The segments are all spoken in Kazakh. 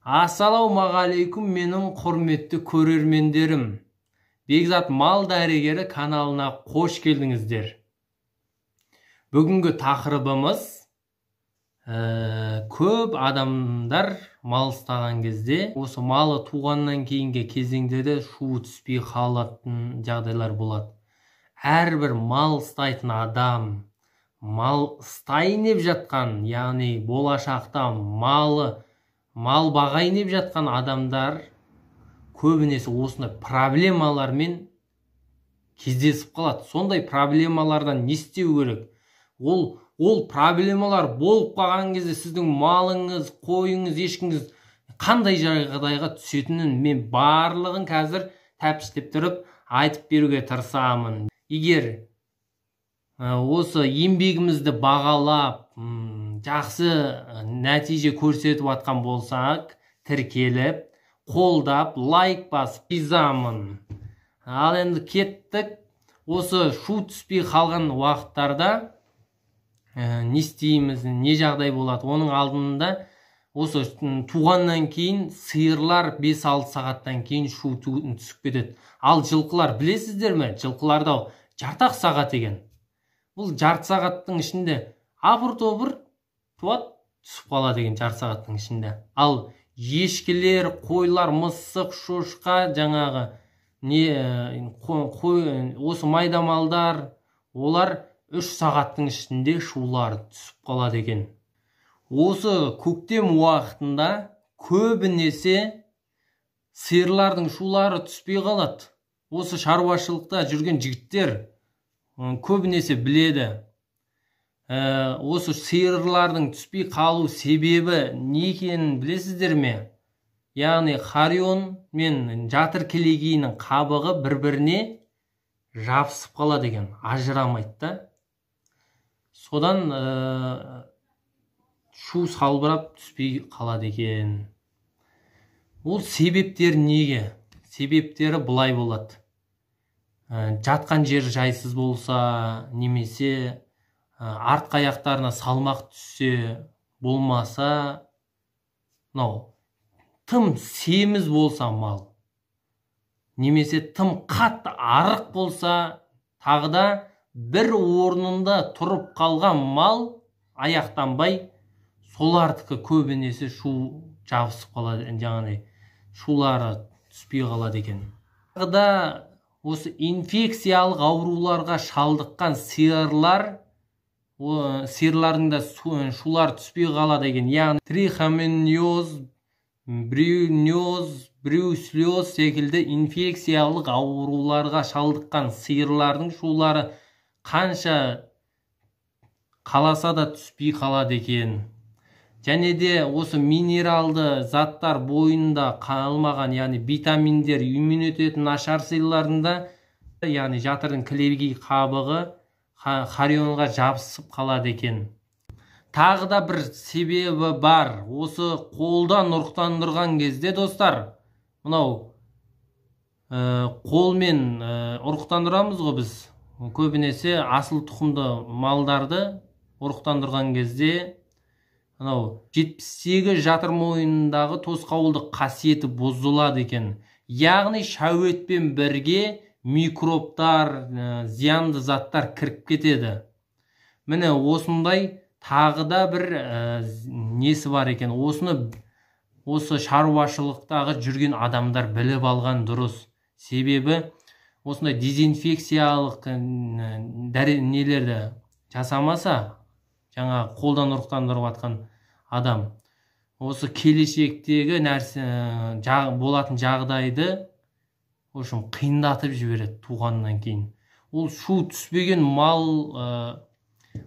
Ассалаумағалейкум менің құрметті көрермендерім. Бекзат мал дәрігері каналына қош келдіңіздер. Бүгінгі тақырыбымыз көп адамдар мал ұстаған кезде осы малы туғаннан кейінгі кезеңде де шу түспей қалатын жағдайлар болады. Әрбір мал ұстайтын адам, мал ұстайын деп жатқан, яғни болашақта мал бағайын деп жатқан адамдар көбінесе осындай проблемалармен кездесіп қалады. Сондай проблемалардан не істеу керек? Ол проблемалар болып қалған кезде сіздің малыңыз, қойыңыз, ешкіңіз қандай жағдайға түсетінін мен барлығын қазір тәптіштеп тұрып айтып беруге тырысамын. Егер осы еңбегімізді бағалап, жақсы нәтиже көрсетіп атқан болсақ, тіркеліп, қолдап, лайк басып ризамын. Ал енді кеттік. Осы шу түспей қалған уақыттарда не істейміз, не жағдай болады? Оның алдында осы туғаннан кейін сиырлар 5-6 сағаттан кейін шу түсіп кетеді. Ал жылқылар білесіздер ме? Жылқыларда жартақ сағат екен. Бұл жарты сағаттың ішінде апыр-топыр туат түсіп қалады екен жарты сағаттың ішінде. Ал ешкілер, қойлар, мысық, шошқа, жаңағы осы майда малдар, олар 3 сағаттың ішінде шулар түсіп қалады екен. Осы көктем уақытында көбінесе сиырлардың шулары түспей қалады. Осы шаруашылықта жүрген жігіттер көбінесе біледі. Осы сиырлардың түспей қалу себебі не екенін білесіздер ме? Яғни харион мен жатыр кілегейінің қабығы бір-біріне жабысып қалады екен, ажырамайды да. Содан шу салбырап түспей қалады екен. Ол себептер неге? Себептері былай болады. Жатқан жер жайсыз болса, немесе артқы аяқтарына салмақ түссе, болмаса, тым семіз болса мал, немесе тым қатты арық болса, тағы да бір орнында тұрып қалған мал аяқтанбай, солардікі көбінесе шу жабысып қалады, жаңағыдай шулары түспей қалады екен. Тағы да осы инфекциялық ауруларға шалдыққан сиырлардың да шулар түспей қалады екен. Яғни трихомониоз, брюслез секілді инфекциялық ауруларға шалдыққан сиырлардың шулары қанша қаласа да түспей қалады екен. Және де осы минералды заттар бойында қалмаған, яғни витаминдер, иммунитеті нашар сиырларында, яғни жатырдың кілегей қабығы харионға жабысып қалады екен. Тағы да бір себебі бар. Осы қолдан ұрықтандырған кезде, достар, қолмен ұрықтандырамыз ғой біз. Көбінесе асыл тұқымды малдарды ұрықтандырған кезде 78 жатыр мойнындағы тосқауылдық қасиеті бұзылады екен. Яғни шәуетпен бірге микробтар, зиянды заттар кіріп кетеді. Міне осындай тағы да бір несі бар екен. Осы шаруашылықтағы жүрген адамдар біліп алған дұрыс. Себебі осындай дезинфекциялық нелерді жасамаса, жаңа қолдан ұрықтандырып атқан адам, осы келешектегі болатын жағдайды қиындатып жібереді туғаннан кейін. Ол шу түспеген мал,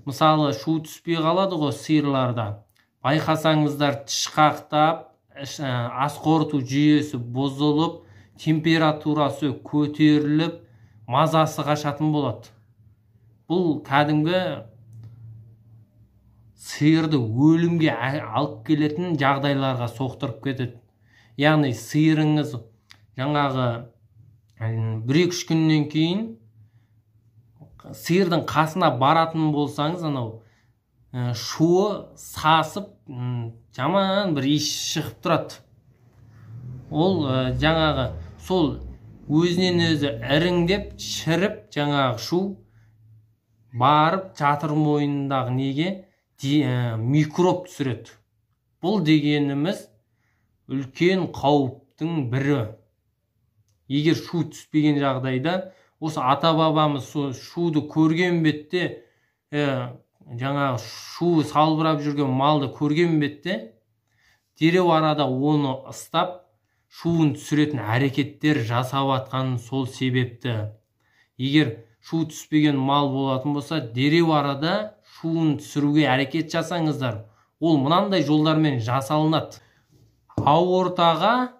мысалы шу түспей қалады ғой сиырларда. Байқасаңыздар тышқақтап, ас қорыту жүйесі бұзылып, температурасы көтеріліп, мазасы қашатын болады. Бұл кәдімгі сиырды өлімге алып келетін жағдайларға соқтырып кетеді. Яғни сиырыңыз жаңағы 1-2 күннен кейін сиырдың қасына баратын болсаңыз, шуы сасып, жаман бір иіс шығып тұрады. Ол жаңағы сол өзінен өзі іріңдеп шіріп жаңағы шу барып жатыр мойнындағы неге микроб түсіреді. Бұл дегеніміз үлкен қауіптің бірі. Егер шу түспеген жағдайда, осы ата-бабамыз шуды көрген бетте, жаңағы шу салбырап жүрген малды көрген бетте, дереу арада оны ыстап, шуын түсіретін әрекеттер жасап атқан сол себепті. Егер шу түспеген мал болатын болса, дереу арада шуын түсіруге әрекет жасаңыздар. Ол мынандай жолдармен жасалынады. Аортаға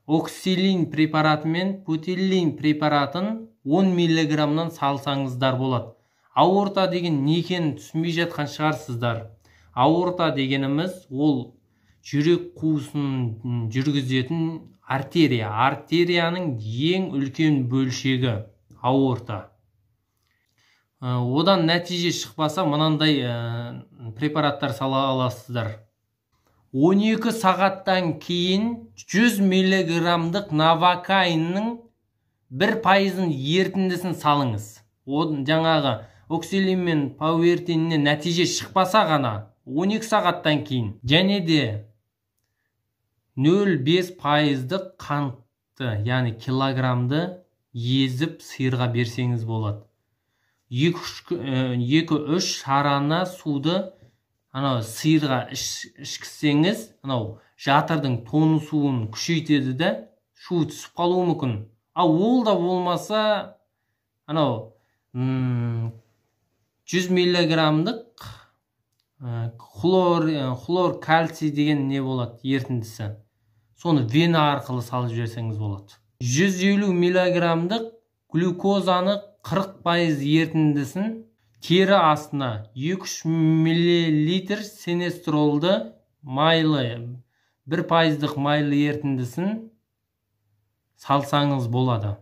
оксилин препараты мен путилин препаратын 10 миллиграмнан салсаңыздар болады. Аорта деген не екенін түсінбей жатқан шығарсыздар. Аорта дегеніміз ол жүрек қуысын жүргізетін артерия. Артерияның ең үлкен бөлшегі аорта. Одан нәтиже шықпаса, мынандай препараттар сала аласыздар. 12 сағаттан кейін 100 миллиграмдық новокаиннің 1% ертіндісін салыңыз. Жаңағы оксилин мен пауертиннен нәтиже шықпаса ғана 12 сағаттан кейін. Және де 0,5%-дық қантты, яғни килограммды езіп сиырға берсеңіз болады. 2-3 шарана суды сиырға ішкізсеңіз, жатырдың тонысуын күшейтеді де, шу түсіп қалуы мүмкін. Ол да болмаса, 100 миллиграмдық хлор кальций деген не болады, ертіндісі. Соны вена арқылы салып жіберсеңіз болады. 150 миллиграмдық глюкозаны 40% ертіндісін тері астына 2-3 миллилитр сенестролды майлы 1%-дық майлы ертіндісін салсаңыз болады.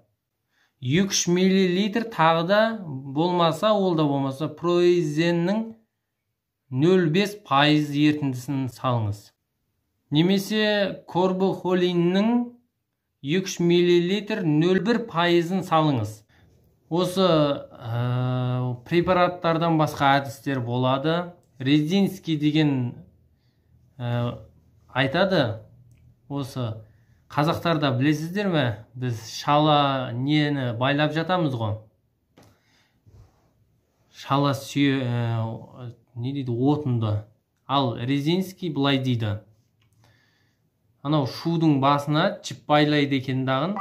2-3 миллилитр тағы да болмаса, ол да болмаса произеннің 0,5% ертіндісін салыңыз. Немесе корбохолиннің 2-3 миллилитр 0,1%-ын салыңыз. Осы препараттардан басқа әдістер болады. Резинский деген айтады. Осы қазақтарда білесіздер ме? Біз шала нені байлап жатамыз ғой. Шала не дейді, отынды. Ал Резинский былай дейді. Шудың басына жіп байлайды екен дағын,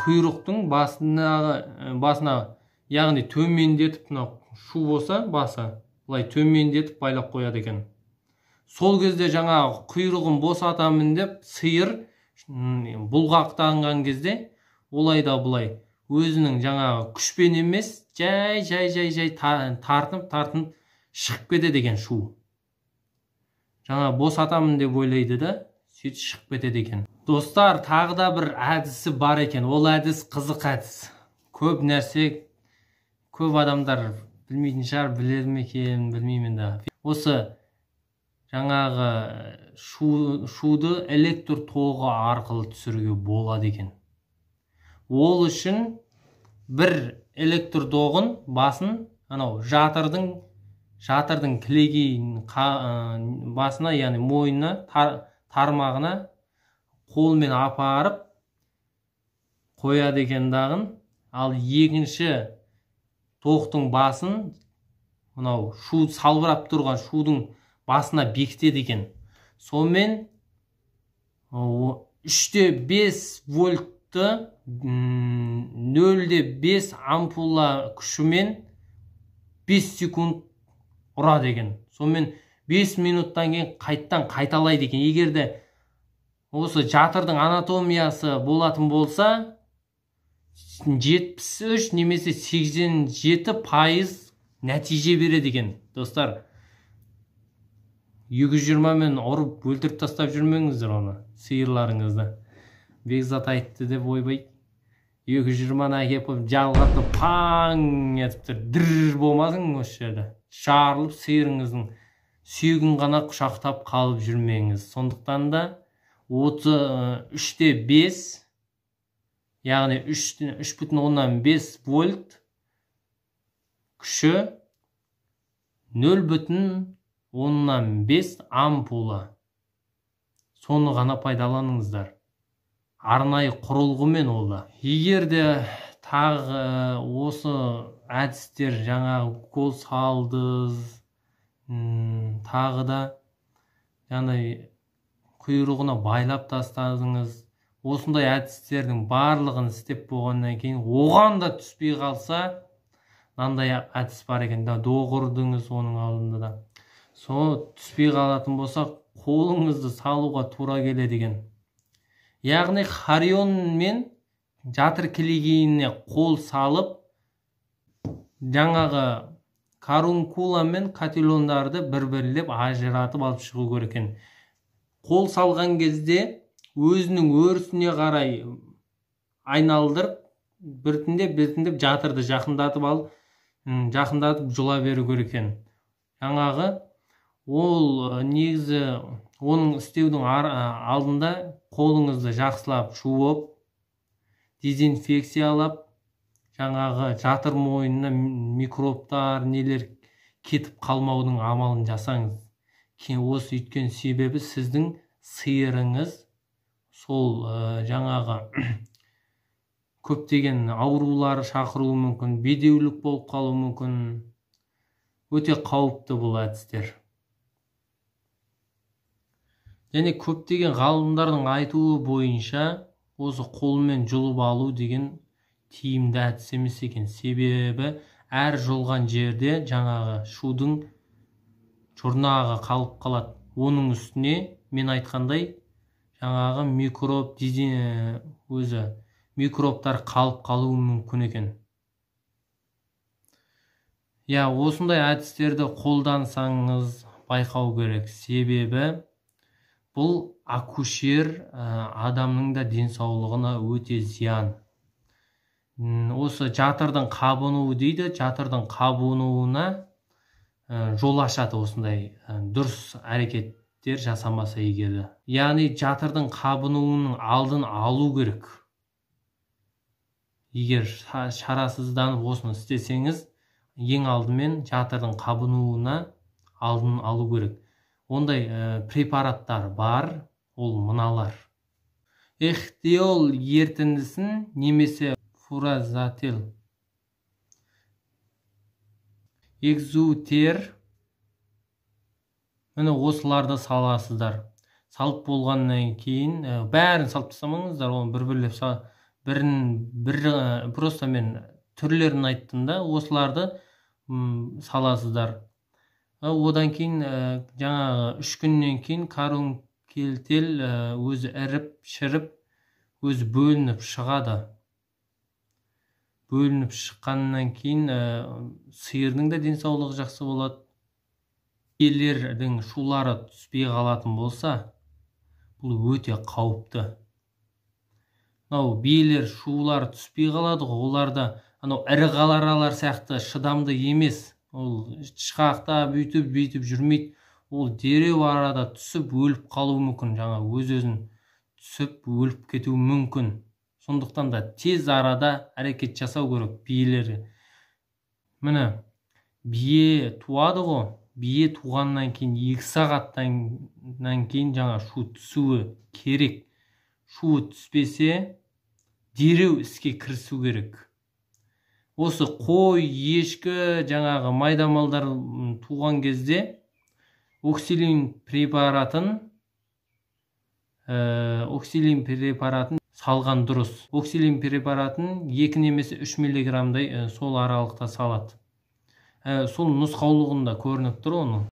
құйрықтың басына, яғни төмендетіп, шу болса басы, былай төмендетіп байлап қояды екен. Сол кезде жаңағы құйрығын босатамын деп, сиыр бұлғақтанған кезде, олай да бұлай өзінің жаңағы күшпен емес, жай тартынып шығып кетеді екен шу. Жаңа босатамын деп ойлайды да, сөйтіп шығып кетеді екен. Достар, тағы да бір әдісі бар екен. Ол әдіс қызық әдіс. Көп нәрсе, көп адамдар білмейтін шығар, білер ме екен, білмеймін да. Осы жаңағы шуды электр тоғы арқылы түсіруге болады екен. Ол үшін бір электр тоғын басын жатырдың кілегейін басына, яғни мойнына, тармағына қолмен апарып қояды екен дағын. Ал екінші тоқтың басын шу салбырап тұрған шудың басына бекітеді екен. Сонымен 3,5 вольтты 0,5 ампула күшімен 5 секунд ұрады екен. Сонымен 5 минуттан кейін қайталайды екен. Егерде осы жатырдың анатомиясы болатын болса, 73 немесе 87% нәтиже береді екен. Достар, 220 мен ұрып өлтіріп тастап жүрмеңіздер оны, сиырларыңызды. Бекзат айтты деп ойбай, 220-на кепіп жалғатып паң етіптір, дір болмасын осы жерді. Шарылып сиырыңыздың сүйегін ғана құшақтап қалып жүрмеңіз. Сондықтан да 3'te 5, яғни 3,5 вольт күші 0,5 ампула. Соны ғана пайдаланыңыздар. Арнайы құрылғымен ол да. Егер де тағы осы әдістер жаңағы укол салдыңыз, тағы да құйрығына байлап тастадыңыз, осындай әдістердің барлығын істеп болғаннан кейін оған да түспей қалса, мынандай әдіс бар екен, доғырдыңыз оның алдында да. Соны түспей қалатын болса, қолыңызды салуға тура келеді екен. Яғни харион мен жатыр кілегейіне қол салып, жаңағы карункула мен катилондарды бір-бірлеп ажыратып алып шығу керек екен. Қол салған кезде өзінің өрісіне қарай айналдырып, біртіндеп жатырды жақындатып жұла беру керек екен. Жаңағы ол негізі оның істеудің алдында қолыңызды жақсылап жуып, дезинфекциялап, жаңағы жатыр мойнына микробтар, нелер кетіп қалмаудың амалын жасаңыз. Осы үйткен себебі сіздің сиырыңыз сол жаңағы көптеген аурулар шақыруы мүмкін, бедеулік болып қалуы мүмкін. Өте қауіпті бұл әдістер. Және көптеген ғалымдардың айтуы бойынша осы қолмен жұлып алу деген тиімді әдіс емес екен. Себебі әр жұлған жерде жаңағы шудың жұрнағы қалып қалады. Оның үстіне мен айтқандай жаңағы микробтар қалып қалуы мүмкін екен. Осындай әдістерді қолдансаңыз байқау керек. Себебі бұл акушер адамның да денсаулығына өте зиян. Осы жатырдың қабынуы дейді, жатырдың қабынуына жол ашады осындай дұрыс әрекеттер жасамаса егерді. Яғни жатырдың қабынуының алдын алу керек. Егер шарасызданып осыны істесеңіз, ең алдымен жатырдың қабынуына алдын алу керек. Ондай препараттар бар, ол мыналар. Эхтиол ертіндісін немесе фуразатил, экзутер, міне осыларды саласыздар. Салып болғаннан кейін бәрін салып тастамаңыздар, оны бір-бірлеп просто мен түрлерін айттым да, осыларды саласыздар. Одан кейін жаңағы 3 күннен кейін карункелтел өзі іріп, шіріп, өзі бөлініп шығады. Бөлініп шыққаннан кейін сиырдың да денсаулығы жақсы болады. Биелердің шулары түспей қалатын болса, бұл өте қауіпті. Биелер шулары түспей қалады, оларда ірі қаларалар сияқты шыдамды емес. Ол шықақта бүйтіп жүрмейді. Ол дереу арада түсіп өліп қалуы мүмкін. Жаңа өз-өзін түсіп өліп кетуі мүмкін. Сондықтан да тез арада әрекет жасау керек биелерге. Міне, бие туады ғой. Бие туғаннан кейін 2 сағаттан кейін жаңа шу түсуі керек. Шу түспесе, дереу іске кірісу керек. Осы қой, ешкі, жаңағы майдамалдар туған кезде оксилин препаратын салған дұрыс. Оксилин препаратын 2 немесе 3 миллиграммдай сол аралықта салады. Сол нұсқаулығында көрініп тұр оның.